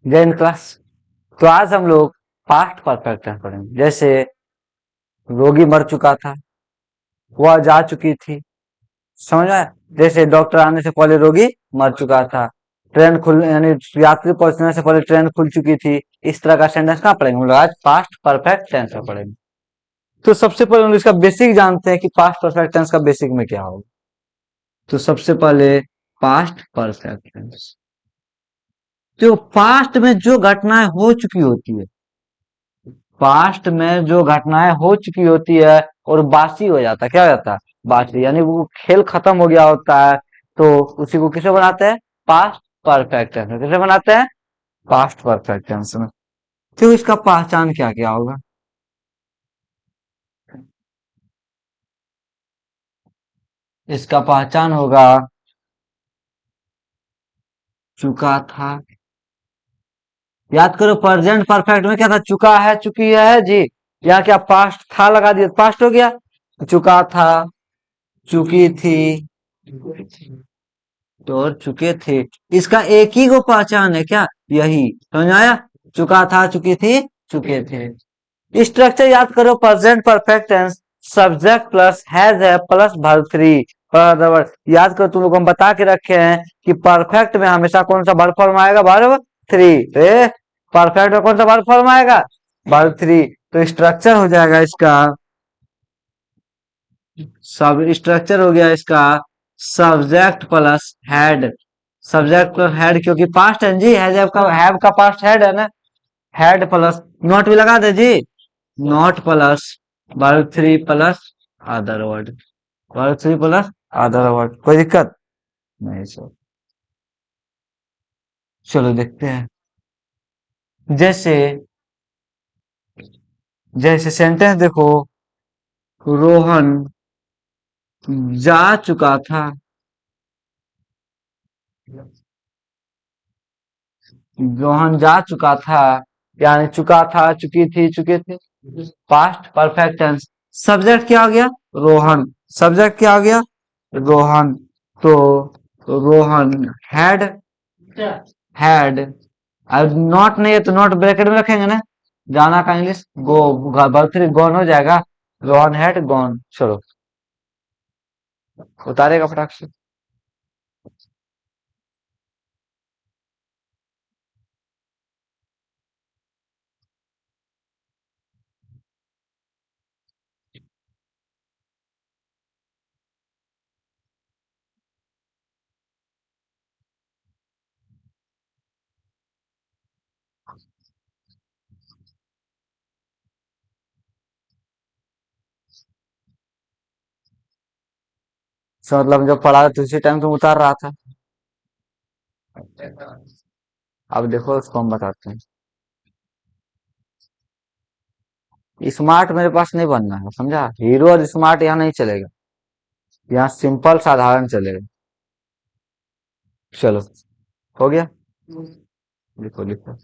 जय क्लास। तो आज हम लोग पास्ट परफेक्ट टेंस पढ़ेंगे। जैसे रोगी मर चुका था, वह जा चुकी थी। समझ में आया? जैसे डॉक्टर आने से पहले रोगी मर चुका था। ट्रेन खुल यानी यात्री पहुंचने से पहले ट्रेन खुल चुकी थी। इस तरह का सेंटेंस कहाँ पढ़ेंगे हम लोग? आज पास्ट परफेक्ट टेंस में पढ़ेंगे। तो सबसे पहले हम लोग इसका बेसिक जानते हैं कि पास्ट परफेक्ट टेंस का बेसिक में क्या होगा। तो सबसे पहले पास्ट परफेक्ट टेंस, तो पास्ट में जो घटनाएं हो चुकी होती है, पास्ट में जो घटनाएं हो चुकी होती है और बासी हो जाता है, क्या हो जाता है? बासी, यानी वो खेल खत्म हो गया होता है। तो उसी को किसे बनाते हैं? पास्ट परफेक्ट टेंस में। किसे बनाते हैं? पास्ट परफेक्ट टेंस में। तो इसका पहचान क्या क्या होगा? इसका पहचान होगा चुका था। याद करो, प्रेजेंट परफेक्ट में क्या था? चुका है, चुकी है जी। या क्या पास्ट था लगा दिया, पास्ट हो गया। चुका था, चुकी थी, तो चुके थे। इसका एक ही को पहचान है क्या? यही समझ आया? चुका था, चुकी थी, चुके थे। स्ट्रक्चर याद करो, present perfect tense, subject plus has है प्लस वर्ब थ्री। याद करो, तुम लोग हम बता के रखे हैं कि परफेक्ट में हमेशा कौन सा वर्ब फॉर्म आएगा? Verb three. परफेक्ट में कौन सा वर्ब फॉर्म आएगा? Verb three. तो स्ट्रक्चर हो जाएगा इसका, सब स्ट्रक्चर हो गया इसका subject plus had. Subject plus had, क्योंकि पास्ट है जी, हैव का पास्ट हेड है ना। हेड प्लस नॉट भी लगा दे जी। Not plus verb three plus other word. Verb three plus other word. कोई दिक्कत नहीं सर। चलो देखते हैं। जैसे जैसे सेंटेंस देखो, रोहन जा चुका था। रोहन जा चुका था, यानी चुका था, चुकी थी, चुके थे। Past perfect tense. सब्जेक्ट क्या हो गया? रोहन। सब्जेक्ट क्या हो गया? रोहन। तो रोहन हैड, हैड। अब नॉट नहीं है तो नॉट ब्रैकेट में रखेंगे ना। जाना का इंग्लिश गो, बर्थडे गॉन हो जाएगा। Rohan had gone. चलो उतारेगा फटाक से। तो मतलब जब पढ़ा तो उसी टाइम तुम उतार रहा था। अब देखो उसको हम बताते हैं। स्मार्ट मेरे पास नहीं बनना है, समझा? हीरो और स्मार्ट यहाँ नहीं चलेगा। यहाँ सिंपल साधारण चलेगा। चलो हो गया। लिखो लिखो।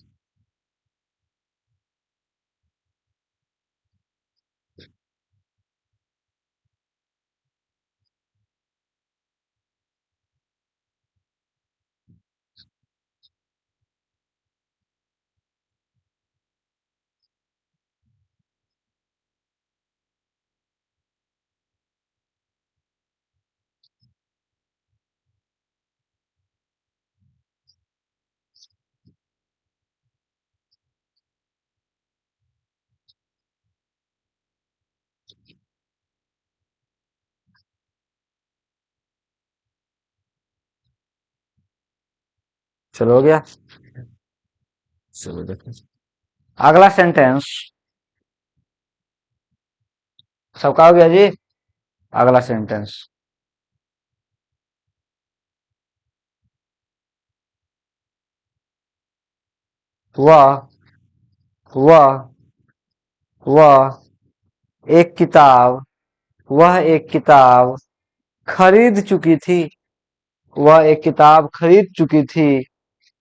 चलो हो गया। चलो देखो अगला सेंटेंस। सबका हो गया जी। अगला सेंटेंस, वह वह वह एक किताब, वह एक किताब खरीद चुकी थी। वह एक किताब खरीद चुकी थी।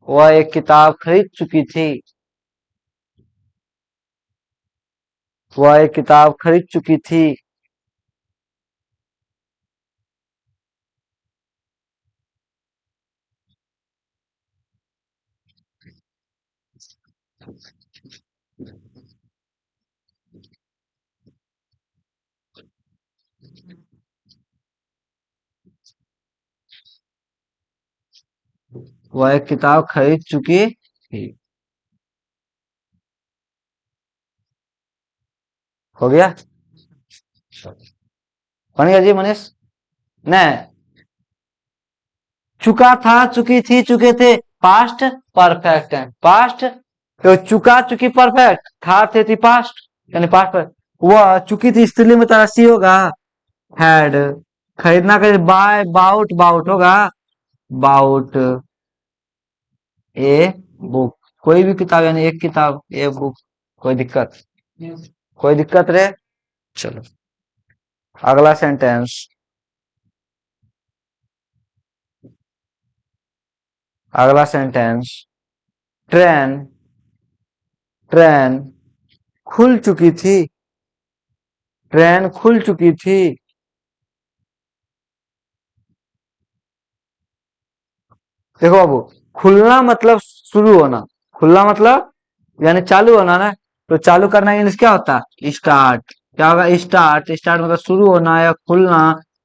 वह एक किताब खरीद चुकी थी। वह एक किताब खरीद चुकी थी। वह एक किताब खरीद चुकी थी। हो गया। बन गया जी मनीष। नहीं, चुका था, चुकी थी, चुके थे, पास्ट परफेक्ट है। पास्ट तो चुका चुकी परफेक्ट, था थे थी पास्ट, यानी पास्ट पर। वह चुकी थी स्त्रीलिंग में तरह सी होगा, हैड। खरीदना कर बाय, बाउट, बाउट होगा, बाउट ए बुक। कोई भी किताब यानी एक किताब, ए बुक। कोई दिक्कत, कोई दिक्कत रे। चलो अगला सेंटेंस। अगला सेंटेंस। ट्रेन, ट्रेन खुल चुकी थी, ट्रेन खुल चुकी थी। देखो बाबू, खुलना मतलब शुरू होना, खुलना मतलब यानी चालू होना ना। तो चालू करना इंग्लिश क्या होता है? स्टार्ट। क्या होगा? स्टार्ट। स्टार्ट मतलब शुरू होना या खुलना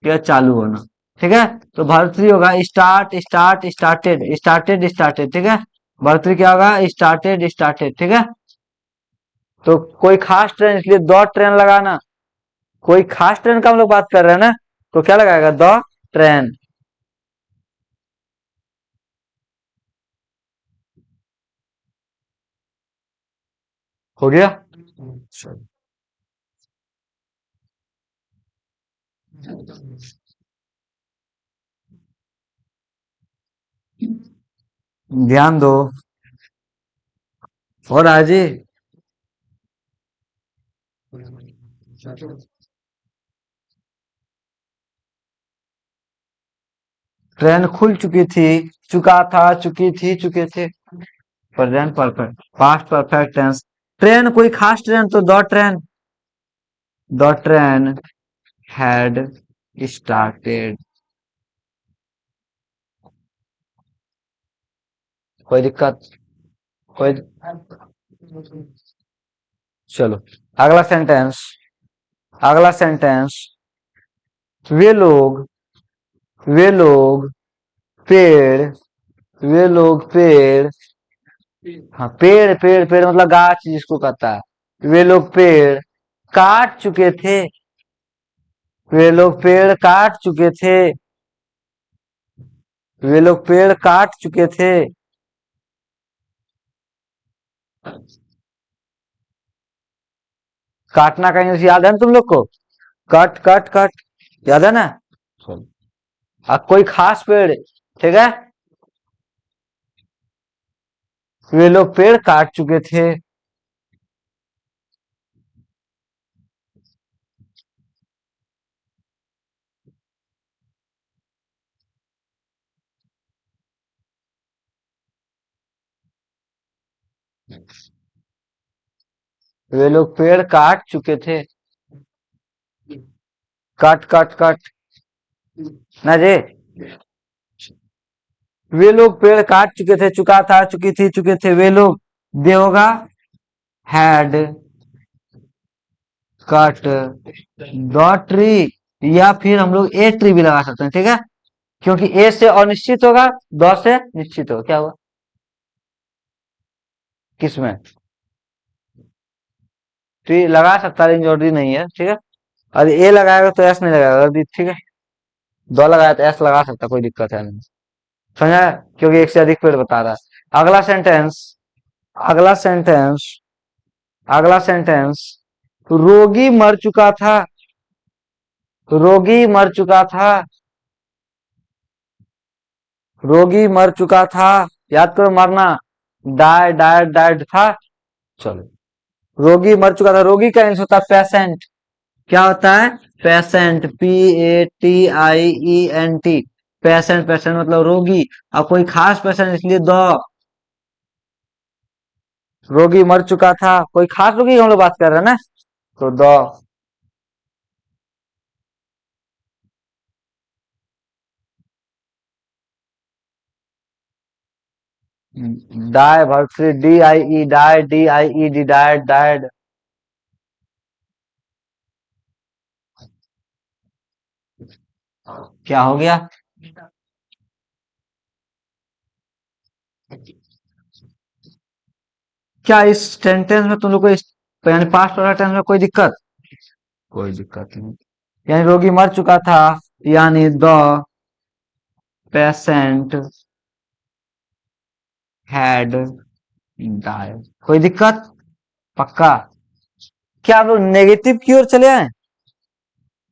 या चालू होना। ठीक है, तो भर्तरी होगा start, start, started, started, started. ठीक है, भर्तरी क्या होगा? Started, started. ठीक है, तो कोई खास ट्रेन, इसलिए द ट्रेन लगाना। कोई खास ट्रेन का हम लोग बात कर रहे हैं ना, तो क्या लगाएगा? The train. हो गया। ध्यान दो। और आज ही ट्रेन खुल चुकी थी, चुका था, चुकी थी, चुके थे। Present perfect, past perfect tense. Train कोई खास ट्रेन, तो the train, the train had started. कोई दिक्कत? कोई। चलो अगला सेंटेंस। अगला सेंटेंस। वे लोग, वे लोग पेड़, वे लोग पेड़, हाँ पेड़, पेड़, पेड़ मतलब गाछ जिसको कहता है। वे लोग पेड़ काट चुके थे, वे लोग पेड़ काट चुके थे, वे लोग पेड़ काट चुके थे। काटना का इंग्लिश याद है ना तुम लोग को? कट, कट, कट, याद है ना? अब कोई खास पेड़, ठीक है, वे लोग पेड़ काट चुके थे। वे लोग पेड़ काट चुके थे। कट, कट, कट, ना जी। वे लोग पेड़ काट चुके थे, चुका था, चुकी थी, चुके थे, वे लोग। दे होगा हैड कट द ट्री, या फिर हम लोग ए ट्री भी लगा सकते हैं। ठीक है, क्योंकि ए से अनिश्चित होगा, द से निश्चित होगा। क्या हुआ? किसमें? ट्री लगा सकता है लेकिन जरूरी नहीं है। ठीक है, और ए लगाएगा तो एस नहीं लगाएगा यदि। ठीक है, दो लगाया तो एस लगा सकता, कोई दिक्कत है नहीं। समझा? क्योंकि एक से अधिक पेड़ बता रहा है। अगला सेंटेंस। अगला सेंटेंस। अगला सेंटेंस। रोगी मर चुका था, रोगी मर चुका था, रोगी मर चुका था। याद करो मरना, डाय, डायड, डायड था। चलो, रोगी मर चुका था। रोगी का इंग्लिश होता है पेशेंट। क्या होता है? Patient, PATIENT। पेशेंट, पेशेंट मतलब रोगी। अब कोई खास पेशेंट, इसलिए द। रोगी मर चुका था, कोई खास रोगी की हम लोग बात कर रहे हैं ना, तो the. Die verb three, D I E, die, D I E D, died, died. क्या हो गया? क्या इस सेंटेंस में तुम लोग को यानी पास्ट वाला टेंस में कोई दिक्कत? कोई दिक्कत नहीं। यानी रोगी मर चुका था, यानी द पेशेंट हैड डाइड। कोई दिक्कत? पक्का? क्या आप लोग नेगेटिव की ओर चले आए?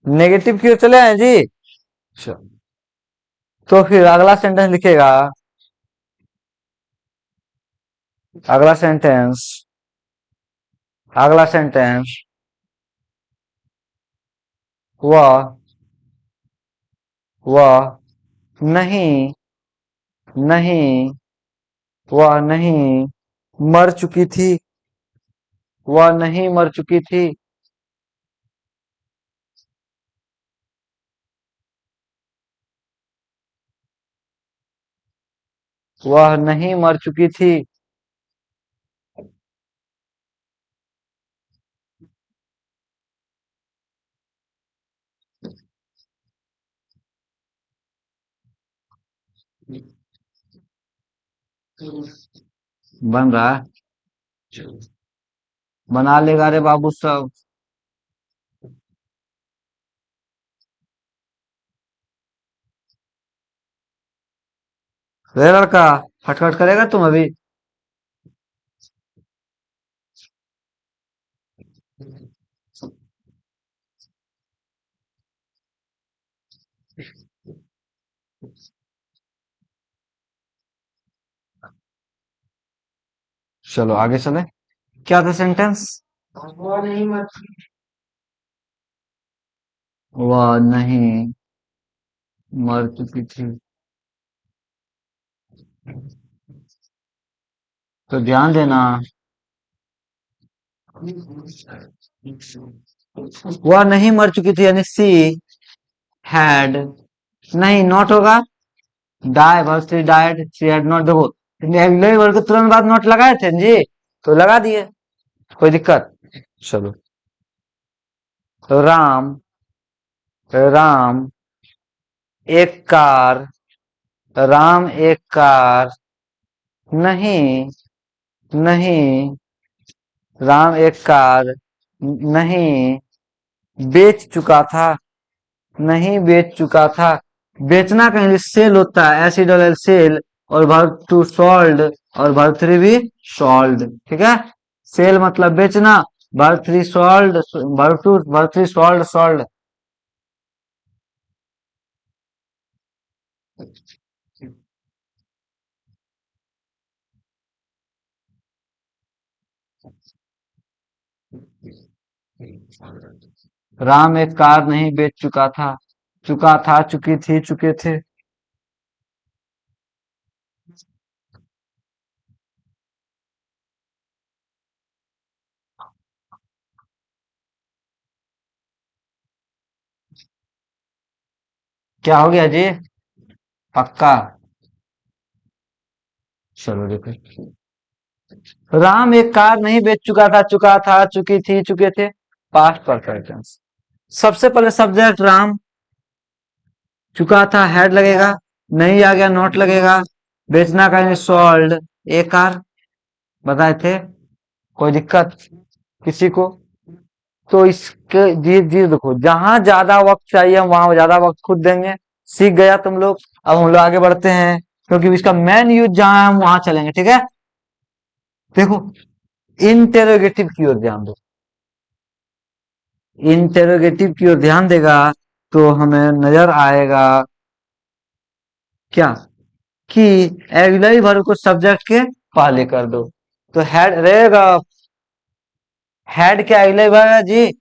नेगेटिव की ओर चले आए जी? अच्छा। तो फिर अगला सेंटेंस लिखेगा। अगला सेंटेंस, अगला सेंटेंस, वह वह नहीं, नहीं, वह नहीं मर चुकी थी, वह नहीं मर चुकी थी। वह नहीं मर चुकी थी। बन रहा है? बना लेगा रे बाबू सब। रे लड़का, खटखट करेगा तुम अभी? चलो आगे चले। क्या था सेंटेंस? वह नहीं मर चुकी थी। तो ध्यान देना, वह नहीं मर चुकी थी यानी सी हैड, नहीं नॉट होगा, die verb three died, she had not. देखो अगले वर्ड के तुरंत बाद नॉट लगाए थे जी, तो लगा दिए। कोई दिक्कत? चलो। राम, राम एक कार, राम एक कार नहीं, नहीं, राम एक कार नहीं बेच चुका था, नहीं बेच चुका था। बेचना का इंग्लिश सेल होता है, एसिडल सेल, और वर्ब टू सोल्ड, और वर्ब थ्री भी सोल्ड। ठीक है? सेल मतलब बेचना, verb three sold, verb three sold, sold. Ram एक कार नहीं बेच चुका था, चुका था, चुकी थी, चुके थे। क्या हो गया जी? पक्का? चलो देखो। राम एक कार नहीं बेच चुका था, चुका था, चुकी थी, चुके थे। Past perfect tense. सबसे पहले सब्जेक्ट राम, चुका था हेड लगेगा, नहीं आ गया नोट लगेगा, बेचना का सोल्ड, एक कार बताए थे। कोई दिक्कत किसी को? तो इसके जी जी देखो, जहां ज्यादा वक्त चाहिए हम वहां ज्यादा वक्त खुद देंगे। सीख गया तुम लोग? अब हम लोग आगे बढ़ते हैं, क्योंकि इसका मेन यूज जहां है हम वहां चलेंगे। ठीक है? देखो, इंटेरोगेटिव की ओर ध्यान दो। इंटेरोगेटिव की ओर ध्यान देगा तो हमें नजर आएगा क्या, कि एग्जिलरी वर्ब को सब्जेक्ट के पहले कर दो। तो हेड रहेगा, हेड क्या एग्जिलरी वर्ब है जी?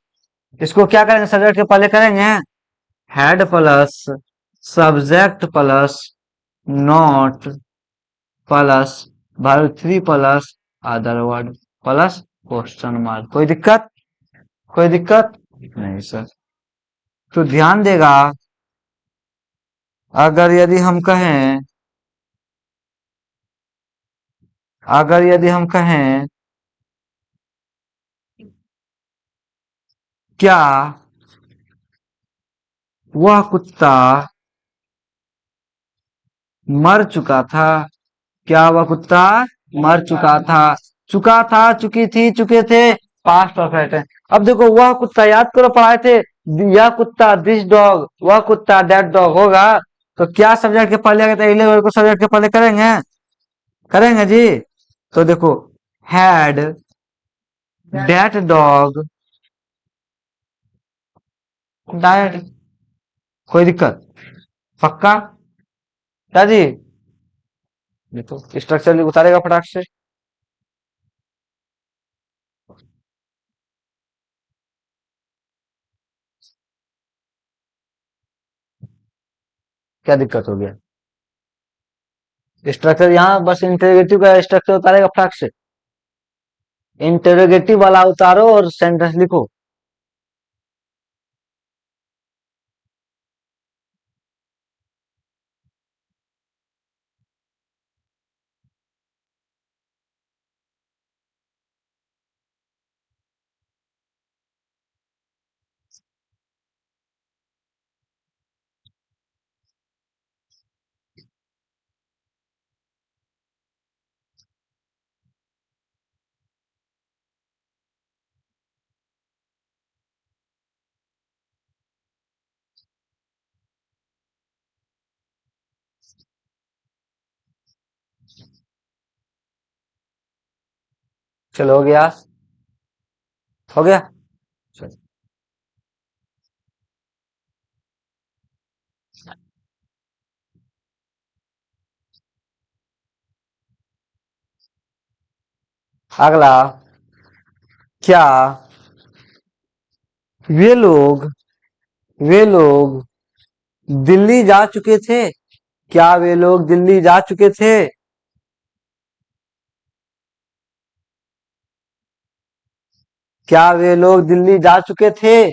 इसको क्या करेंगे? सब्जेक्ट के पहले करेंगे। Head plus subject plus not plus verb three plus other word plus question mark. कोई दिक्कत? कोई दिक्कत नहीं सर। तो ध्यान देगा, अगर यदि हम कहें अगर यदि हम कहें क्या वह कुत्ता मर चुका था, क्या वह कुत्ता मर चुका था, चुकी थी, चुके थे, पास्ट परफेक्ट है। अब देखो वह कुत्ता याद करो पढ़ाए थे, यह कुत्ता, दिस डॉग, वह कुत्ता, दैट डॉग होगा। तो क्या सब्जेक्ट के पहले अगर अगले वर्ड को सब्जेक्ट के पहले करेंगे, करेंगे जी। तो देखो हैड दैट डॉग डायड, कोई दिक्कत, पक्का क्या जी। देखो स्ट्रक्चर उतारेगा फटाक से। क्या दिक्कत हो गया, स्ट्रक्चर यहाँ बस इंटरोगेटिव का स्ट्रक्चर उतारेगा फटाक से, इंटरोगेटिव वाला उतारो और सेंटेंस लिखो। चलो हो गया, हो गया। चलो, अगला, क्या वे लोग वे लोग दिल्ली जा चुके थे, क्या वे लोग दिल्ली जा चुके थे, क्या वे लोग दिल्ली जा चुके थे,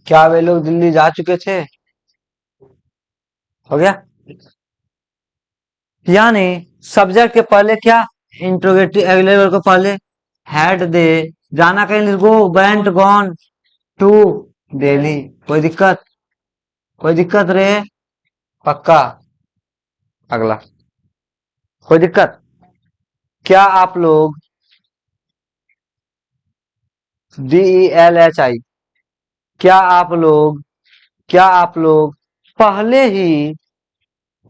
क्या वे लोग दिल्ली जा चुके थे, हो गया। यानी सब्जेक्ट के पहले क्या, इंट्रोगेटिव अगले वर्ड को पहले हैड दे, जाना कहीं, go went gone to Delhi, कोई दिक्कत, कोई दिक्कत रे, पक्का। अगला, कोई दिक्कत, क्या आप लोग, DELHI, क्या आप लोग, क्या आप लोग पहले ही,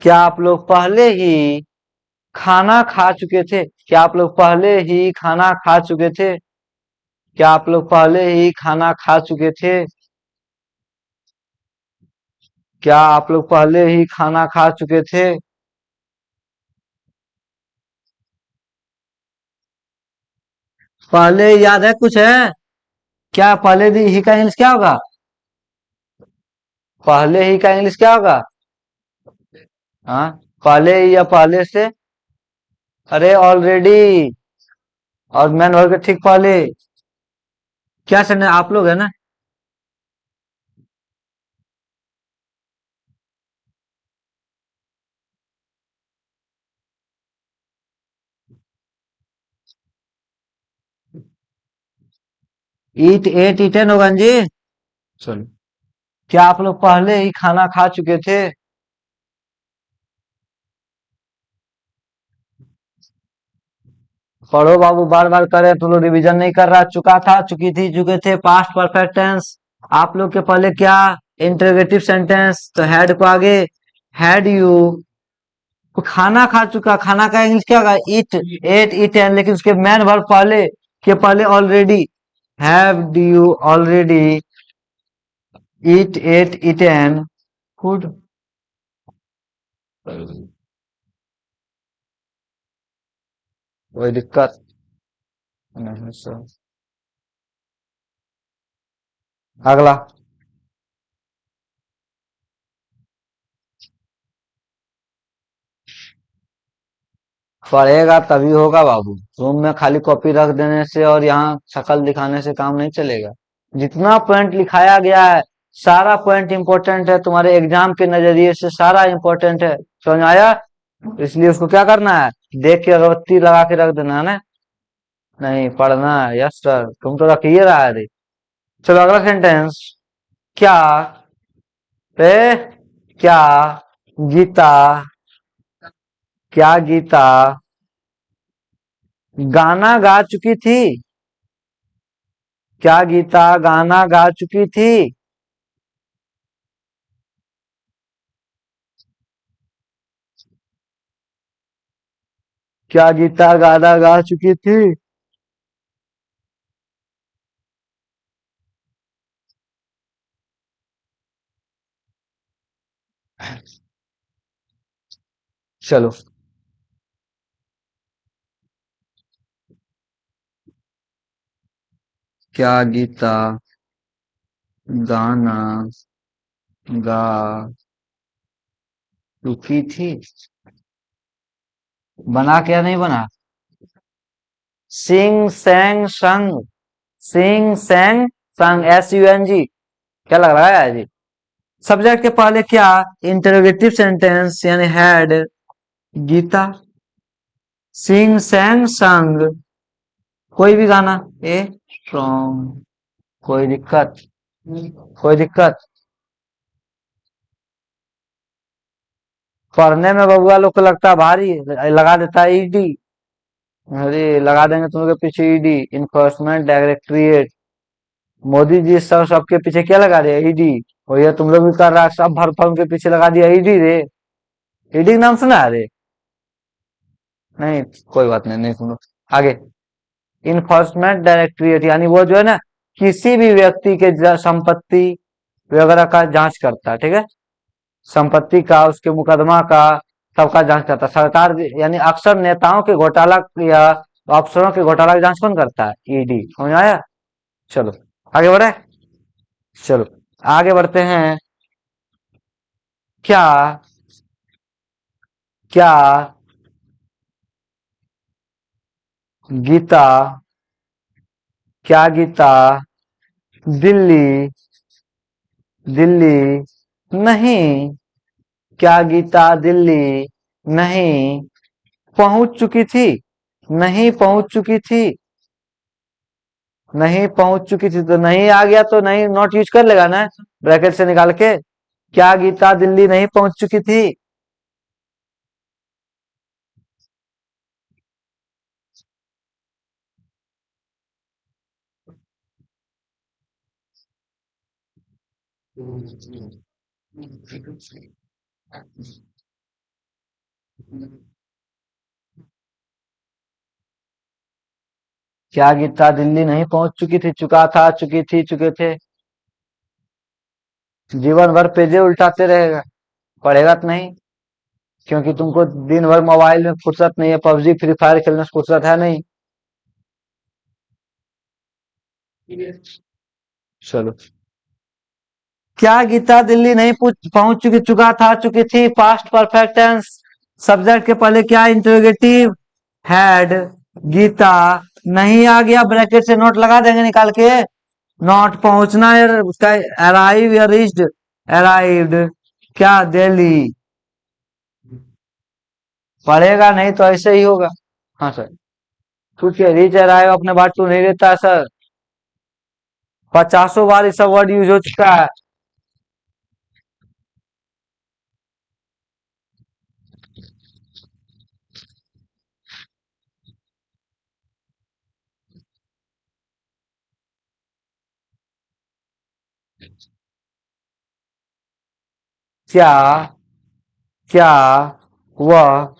क्या आप लोग पहले ही खाना खा चुके थे, क्या आप लोग पहले ही खाना खा चुके थे, क्या आप लोग पहले ही खाना खा चुके थे, क्या आप लोग पहले ही खाना खा चुके थे, पहले याद है कुछ है, क्या पहले ही का इंग्लिश क्या होगा, पहले ही का इंग्लिश क्या होगा, हाँ, पहले ही या पहले से, अरे ऑलरेडी, और मैन वर्ग के ठीक पहले, क्या सर आप लोग है ना, ईट एट ईटन होगा जी। चलो, क्या आप लोग पहले ही खाना खा चुके थे, पढ़ो बाबू, बार बार करे तो लोग रिवीजन नहीं कर रहा, चुका था, चुकी थी, चुके थे, पास्ट परफेक्ट टेंस। आप लोग के पहले क्या, इंटरोगेटिव सेंटेंस, तो हैड को आगे, हैड यू, खाना खा चुका, खाना का इंग्लिश क्या होगा, ईट एट ईटन, लेकिन उसके मैन वर्ब पहले के पहले already, have you already eat ate eaten food, कोई दिक्कत नहीं सर। अगला। पढ़ेगा तभी होगा बाबू। रूम में खाली कॉपी रख देने से और यहाँ शक्ल दिखाने से काम नहीं चलेगा। जितना पॉइंट लिखाया गया है सारा पॉइंट इंपॉर्टेंट है, तुम्हारे एग्जाम के नजरिए से सारा इंपॉर्टेंट है। समझ आया? इसलिए उसको क्या करना है, देख के अगरबत्ती लगा के रख देना है ना। नहीं पढ़ना है, यस सर, तुम तो रख ही रहा है रे। चलो अगला सेंटेंस। क्या ए क्या गीता क्या गीता गाना गा चुकी थी? क्या गीता गाना गा चुकी थी? क्या गीता गाना गा चुकी थी? चलो। क्या गीता गाना गा चुकी थी? बना क्या नहीं बना? सिंग सैंग संग। सिंग सैंग संग, SUNG। क्या लग रहा है जी? सब्जेक्ट के पहले क्या, इंटरोगेटिव सेंटेंस यानी हैड। गीता सिंग सैंग संग कोई भी गाना, ए सॉन्ग। कोई दिक्कत? कोई दिक्कत? पढ़ने में बबुआ लोग को लगता है भारी, लगा देता है ईडी। अरे लगा देंगे तुम लोग के पीछे ED, enforcement directorate. Modi ji सब सबके पीछे क्या लगा दिया, ईडी। और ये तुम लोग भी कर रहा है, सब भर भर के पीछे लगा दिया ईडी रे। ईडी का नाम सुना है रे? नहीं, कोई बात नहीं, नहीं सुनो। आगे। इन्फोर्समेंट डायरेक्टरेट यानी वो जो है ना, किसी भी व्यक्ति के संपत्ति वगैरह का जांच करता है, ठीक है। संपत्ति का, उसके मुकदमा का, सबका जांच करता है सरकार। यानी अक्सर नेताओं के घोटाला या अफसरों के घोटाला की जांच कौन करता है, ईडी। समझ आया? चलो आगे बढ़े। चलो आगे बढ़ते हैं। क्या क्या गीता क्या गीता दिल्ली दिल्ली नहीं, क्या गीता दिल्ली नहीं पहुंच चुकी थी? नहीं पहुंच चुकी थी। नहीं पहुंच चुकी थी तो नहीं आ गया, तो नहीं नॉट यूज कर लेगा ना, ब्रैकेट से निकाल के। क्या गीता दिल्ली नहीं पहुंच चुकी थी? क्या गीता दिल्ली नहीं पहुंच चुकी थी, चुका था, चुकी थी, चुके थे। जीवन भर पेजे उल्टाते रहेगा, पढ़ेगा तो नहीं। क्योंकि तुमको दिन भर मोबाइल में फुर्सत नहीं है, पबजी फ्री फायर खेलने से फुर्सत है नहीं। चलो। क्या गीता दिल्ली नहीं पहुंच चुकी, चुका था, चुकी थी, पास्ट परफेक्ट टेंस। सब्जेक्ट के पहले क्या, इंटरोगेटिव हैड। गीता नहीं आ गया, ब्रैकेट से नोट लगा देंगे निकाल के। नॉट पहुंचना है उसका, अराइव या रीच्ड। अराइव्ड। क्या दिल्ली। पढ़ेगा नहीं तो ऐसे ही होगा। हाँ सर। पूछिए, रीच अराइव अपने बात टू नहीं देता सर। 50 बार ये सब वर्ड यूज हो चुका है। क्या क्या वह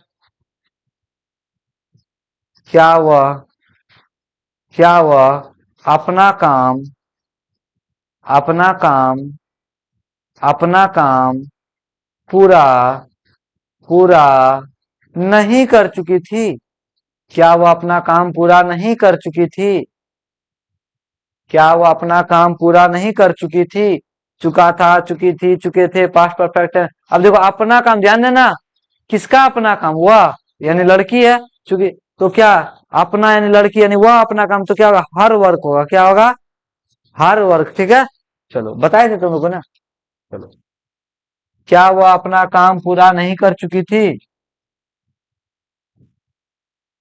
क्या वह क्या वह अपना काम अपना काम पूरा पूरा नहीं कर चुकी थी? क्या वह अपना काम पूरा नहीं कर चुकी थी? क्या वो अपना काम पूरा नहीं कर चुकी थी? चुका था, चुकी थी, चुके थे, पास्ट परफेक्ट है। अब देखो अपना काम, ध्यान देना, किसका अपना काम? वह यानी लड़की है, चूंकि तो क्या अपना यानी लड़की यानी वह अपना काम, तो क्या होगा? हर वर्क होगा। क्या होगा? Her work. ठीक है, चलो बताए थे तुम लोग को ना। चलो, क्या वह अपना काम पूरा नहीं कर चुकी थी?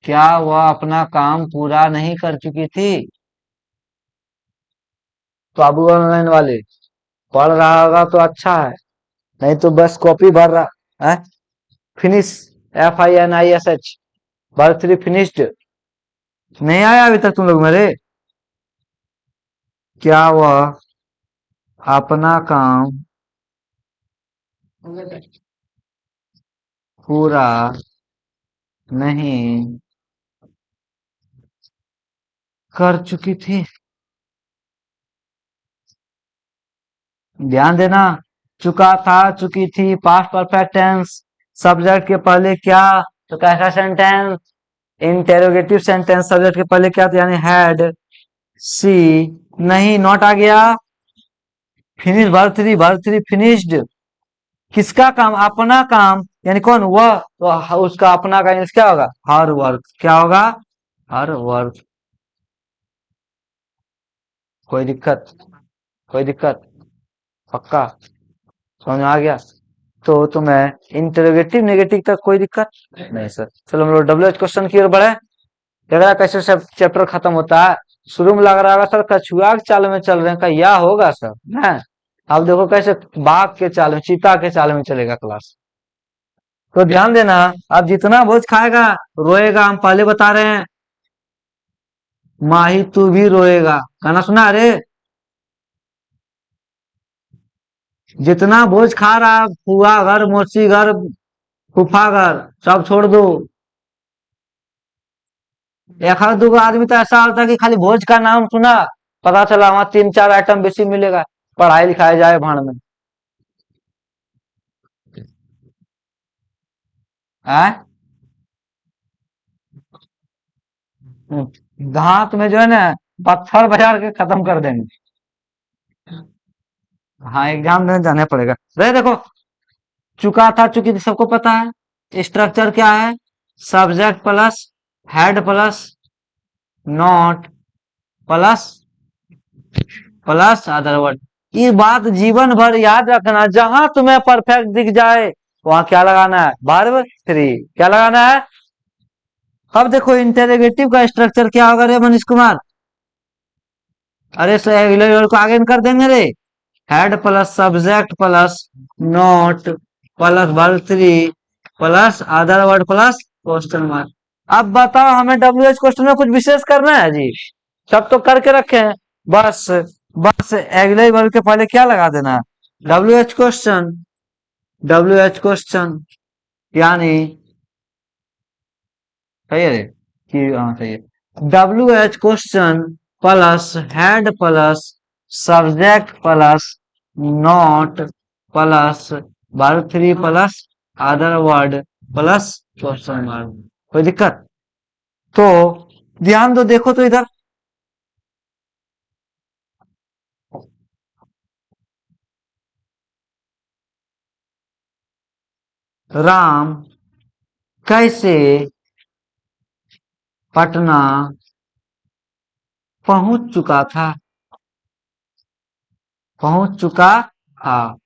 क्या वह अपना काम पूरा नहीं कर चुकी थी? तो अब ऑनलाइन वाले पढ़ रहा होगा तो अच्छा है, नहीं तो बस कॉपी भर रहा है। Finish, FINISH, birth finished. नहीं आया अभी तक तुम लोग मेरे? क्या वह अपना काम पूरा नहीं कर चुकी थी? ध्यान देना, चुका था, चुकी थी, पास्ट परफेक्ट टेंस, सब्जेक्ट के पहले क्या, तो कैसा सेंटेंस? Interrogative sentence. सब्जेक्ट के पहले क्या था? यानी हैड, सी, नहीं नॉट आ गया, फिनिश, वर्ब थ्री फिनिश्ड। किसका काम? अपना काम, यानी कौन? वह, तो उसका अपना का इंग्लिश क्या होगा? Her work. क्या होगा? Her work. कोई दिक्कत? कोई दिक्कत? पक्का समझ में आ गया? तो तुम्हें इंटरोगेटिव नेगेटिव तक कोई दिक्कत नहीं सर। चलो हम लोग WH क्वेश्चन की ओर बढ़े। लग रहा है कैसे सब चैप्टर खत्म होता है। शुरू में लग रहा होगा सर कछुआ के चाल में चल रहे हैं, क्या होगा सर ना? अब देखो कैसे बाघ के चाल में, चीता के चाल में चलेगा क्लास। तो ध्यान देना, अब जितना बोझ खाएगा रोएगा, हम पहले बता रहे हैं। माही तू भी रोएगा, गाना सुना? अरे जितना बोझ खा रहा, फुआ घर, मौसी घर, फूफा घर, सब छोड़ दो। एक आध दो आदमी तो ऐसा होता है कि खाली भोज का नाम सुना, पता चला वहां 3-4 आइटम बेसी मिलेगा, पढ़ाई लिखाई जाए भाड़ में। है दांत में जो है ना, पत्थर बाजार के खत्म कर देंगे। हाँ एग्जाम देने जाने पड़ेगा। रे देखो, चुका था, चुकी थी, सबको पता है स्ट्रक्चर क्या है? Subject plus head plus not plus plus other word. ये बात जीवन भर याद रखना, जहां तुम्हें परफेक्ट दिख जाए वहां क्या लगाना है? Verb three. क्या लगाना है? अब देखो इंटेरोगेटिव का स्ट्रक्चर क्या होगा रे मनीष कुमार? अरे सर को आगे कर देंगे रे। Head plus subject plus note plus verb three plus other word plus question mark. अब बताओ हमें WH क्वेश्चन में कुछ विशेष करना है जी? सब तो करके रखे हैं। बस बस अगले वर्ग के पहले क्या लगा देना है? WH question. WH क्वेश्चन यानी सही है रे? कि हाँ सही है। WH question plus head plus subject plus not plus verb three plus other word plus question mark. कोई दिक्कत? तो ध्यान दो, देखो तो इधर, राम कैसे पटना पहुंच चुका था? पहुंच चुका था,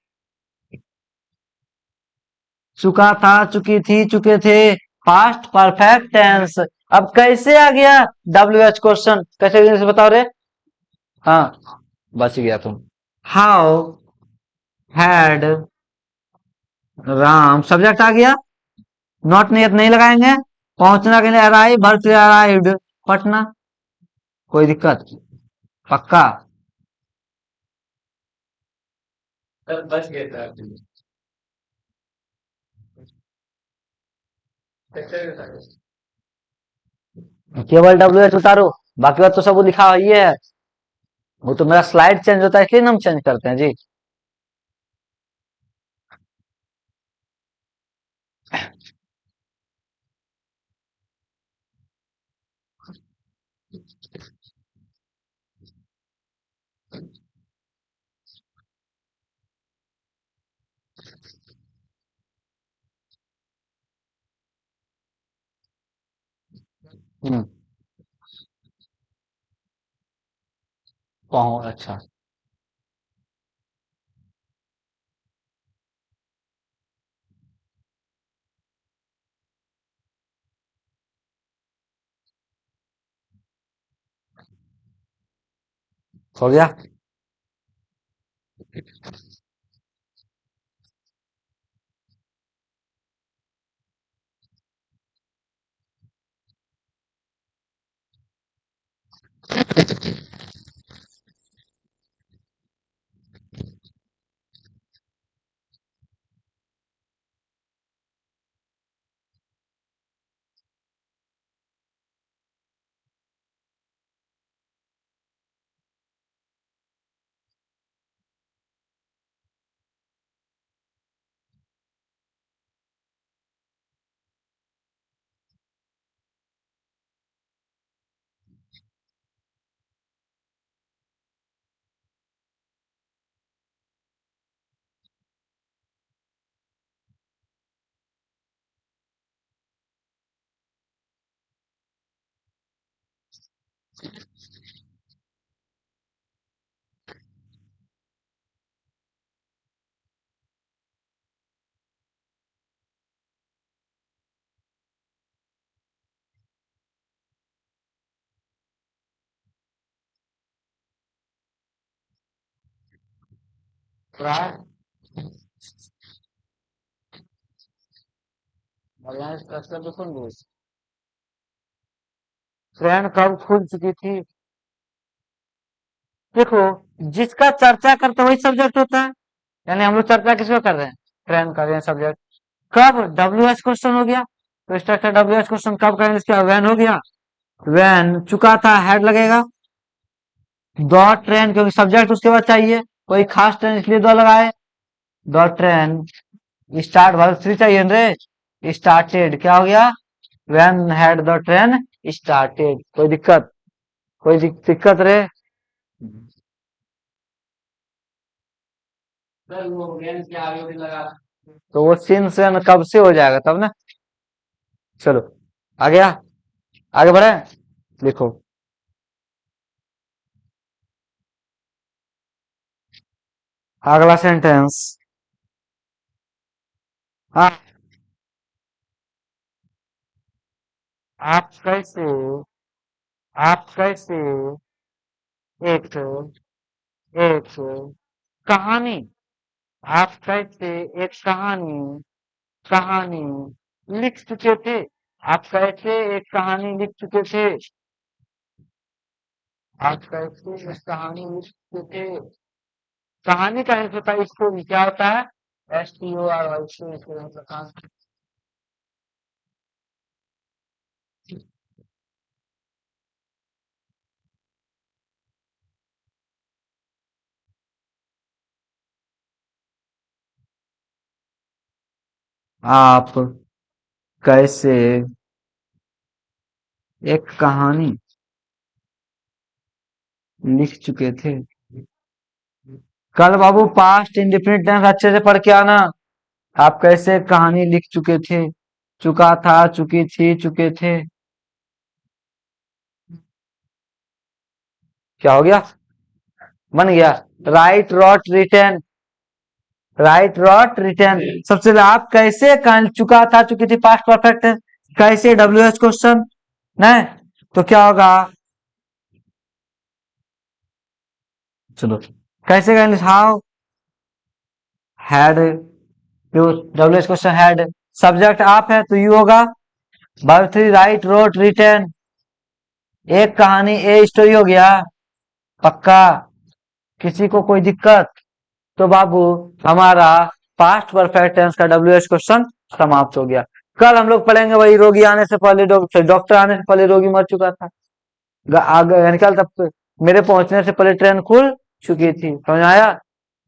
चुका था, चुकी थी, चुके थे, पास्ट परफेक्ट टेंस। अब कैसे आ गया WH क्वेश्चन? कैसे इंग्लिश बताओ रे? हाँ बच गया तुम। हाउ हैड राम, सब्जेक्ट आ गया, नॉट नियत नहीं लगाएंगे, पहुंचना के लिए अराइव, भर से अराइव्ड पटना। कोई दिक्कत? पक्का? बच गए थे। केवल WH उतारो, बाकी बात तो सब लिखा हुआ ही है। वो तो मेरा स्लाइड चेंज होता है इसलिए हम चेंज करते हैं जी। हम्म। अच्छा। हो गया। ट्रेन कब खुल चुकी थी? देखो, जिसका चर्चा करते वही सब्जेक्ट होता है। यानी हम लोग चर्चा किसको कर रहे हैं? ट्रेन कर रहे हैं सब्जेक्ट। कब डब्ल्यू एच क्वेश्चन हो गया, तो स्ट्रक्चर डब्ल्यू एच क्वेश्चन कब करेंगे? इसका वैन हो गया। वैन चुका था, हेड लगेगा। द ट्रेन, क्योंकि सब्जेक्ट उसके बाद चाहिए, कोई खास ट्रेन इसलिए द लगाए। The train start, verb three चाहिए रे। स्टार्टेड क्या हो गया? When had the train started. कोई दिक्कत? कोई दिक्कत रे? तो वो सिंस व्हेन कब से हो जाएगा तब ना। चलो, आ गया। आगे बढ़े। लिखो। अगला सेंटेंस। हाँ। आप कैसे आप कैसे एक एक कहानी आप कैसे एक कहानी लिख चुके थे? आप कैसे एक कहानी लिख चुके थे? आप कैसे एक कहानी लिख चुके थे? कहानी का अर्थ होता है स्टोरी। क्या होता है? STORY, स्टोरी मतलब कहानी। आप कैसे एक कहानी लिख चुके थे? कल बाबू पास्ट इंडेफिनिट टेंस अच्छे से पढ़ के आना। आप कैसे कहानी लिख चुके थे? चुका था, चुकी थी, चुके थे। क्या हो गया? बन गया। Write, wrote, written. Write, wrote, written. सबसे पहले आप कैसे कहानी, चुका था, चुकी थी, पास्ट परफेक्ट है। कैसे डब्ल्यू एच क्वेश्चन नहीं, तो क्या होगा? चलो, कैसे कहेंगे? How had you, W H question had. Subject आप है तो यू होगा। Verb three, write, wrote, written. एक कहानी, ए स्टोरी हो गया। पक्का? किसी को कोई दिक्कत? तो बाबू, हमारा पास्ट परफेक्ट टेंस का डब्ल्यू एच क्वेश्चन समाप्त हो गया। कल हम लोग पढ़ेंगे वही, रोगी आने से पहले डॉक्टर आने से पहले रोगी मर चुका था। आगे यानी कल तब मेरे पहुंचने से पहले ट्रेन खुल चुकी थी। समझ आया?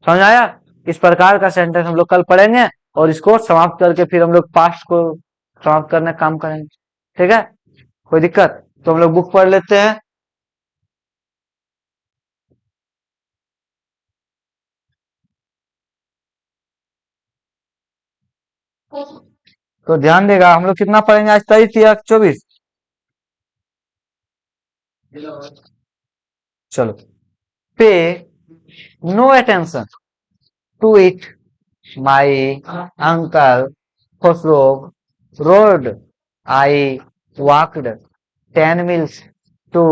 समझ आया? इस प्रकार का सेंटेंस हम लोग कल पढ़ेंगे, और इसको समाप्त करके फिर हम लोग पास्ट को समाप्त करने का काम करेंगे। ठीक है? कोई दिक्कत? तो हम लोग बुक पढ़ लेते हैं। तो ध्यान देगा, हम लोग कितना पढ़ेंगे आज? 23 या 24? चलो, pay no attention to it, my uncle Khosrow roared. I walked 10 miles to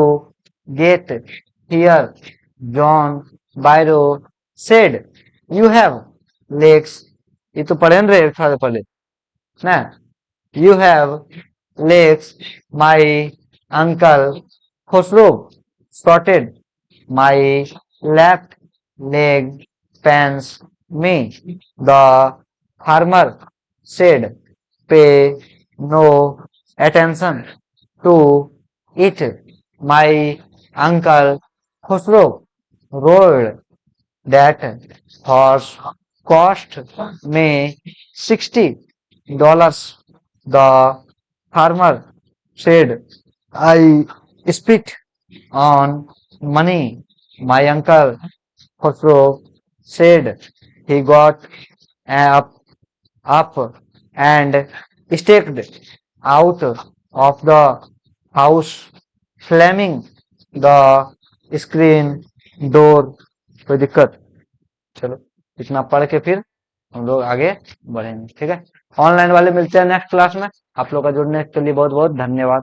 get here. John Byro said, "You have legs." ये तो पढ़े न रे थोड़ा सा पहले ना. You have legs. My uncle Khosrow spotted. My left leg pains me. The farmer said, "Pay no attention to it." My uncle Khosrow roared. That horse cost me $60. The farmer said, "I spit on money." My uncle Khosrow said he got up and stepped out of the house, slamming the screen door. कोई दिक्कत? चलो, इतना पढ़ के फिर हम लोग आगे बढ़ेंगे. ठीक है, ऑनलाइन वाले मिलते हैं नेक्स्ट क्लास में. आप लोग का जुड़ने के लिए बहुत बहुत धन्यवाद.